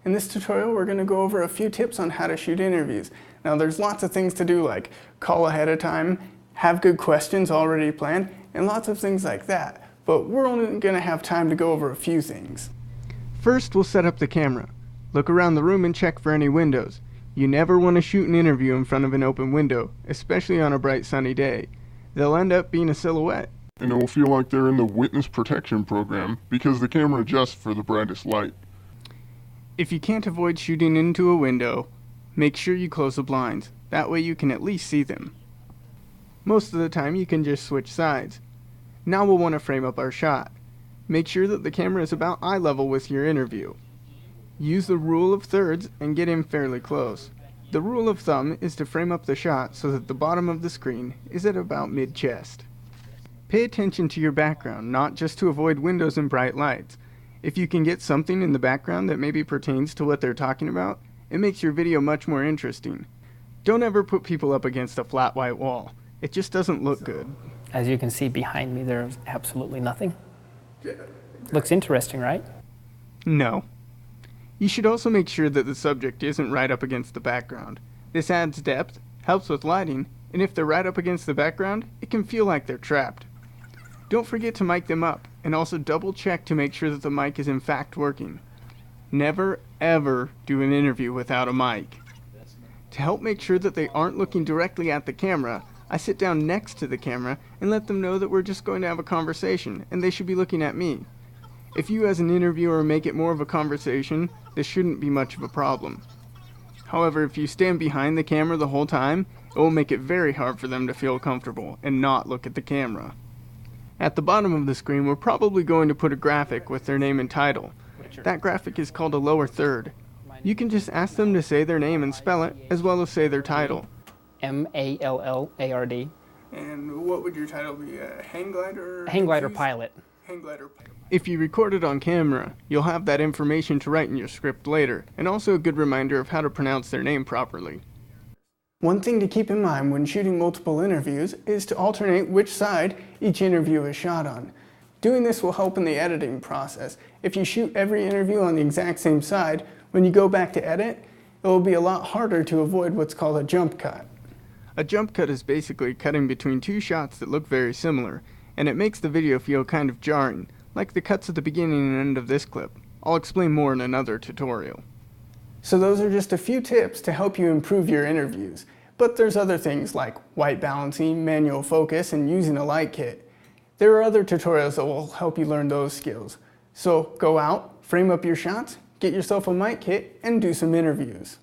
In this tutorial, we're going to go over a few tips on how to shoot interviews. Now, there's lots of things to do, like call ahead of time, have good questions already planned, and lots of things like that. But we're only going to have time to go over a few things. First, we'll set up the camera. Look around the room and check for any windows. You never want to shoot an interview in front of an open window, especially on a bright sunny day. They'll end up being a silhouette. And it will feel like they're in the witness protection program because the camera adjusts for the brightest light. If you can't avoid shooting into a window, make sure you close the blinds. That way you can at least see them. Most of the time you can just switch sides. Now we'll want to frame up our shot. Make sure that the camera is about eye level with your interview. Use the rule of thirds and get in fairly close. The rule of thumb is to frame up the shot so that the bottom of the screen is at about mid-chest. Pay attention to your background, not just to avoid windows and bright lights. If you can get something in the background that maybe pertains to what they're talking about, it makes your video much more interesting. Don't ever put people up against a flat white wall. It just doesn't look good. As you can see behind me, there's absolutely nothing. Looks interesting, right? No. You should also make sure that the subject isn't right up against the background. This adds depth, helps with lighting, and if they're right up against the background, it can feel like they're trapped. Don't forget to mic them up, and also double check to make sure that the mic is in fact working. Never ever do an interview without a mic. To help make sure that they aren't looking directly at the camera, I sit down next to the camera and let them know that we're just going to have a conversation and they should be looking at me. If you as an interviewer make it more of a conversation, this shouldn't be much of a problem. However, if you stand behind the camera the whole time, it will make it very hard for them to feel comfortable and not look at the camera. At the bottom of the screen, we're probably going to put a graphic with their name and title. That graphic is called a lower third. You can just ask them to say their name and spell it, as well as say their title. M-A-L-L-A-R-D. And what would your title be? Hang glider? Hang glider pilot. Hang glider pilot. If you record it on camera, you'll have that information to write in your script later, and also a good reminder of how to pronounce their name properly. One thing to keep in mind when shooting multiple interviews is to alternate which side each interview is shot on. Doing this will help in the editing process. If you shoot every interview on the exact same side, when you go back to edit, it will be a lot harder to avoid what's called a jump cut. A jump cut is basically cutting between two shots that look very similar, and it makes the video feel kind of jarring, like the cuts at the beginning and end of this clip. I'll explain more in another tutorial. So those are just a few tips to help you improve your interviews. But there's other things like white balancing, manual focus, and using a light kit. There are other tutorials that will help you learn those skills. So go out, frame up your shots, get yourself a mic kit, and do some interviews.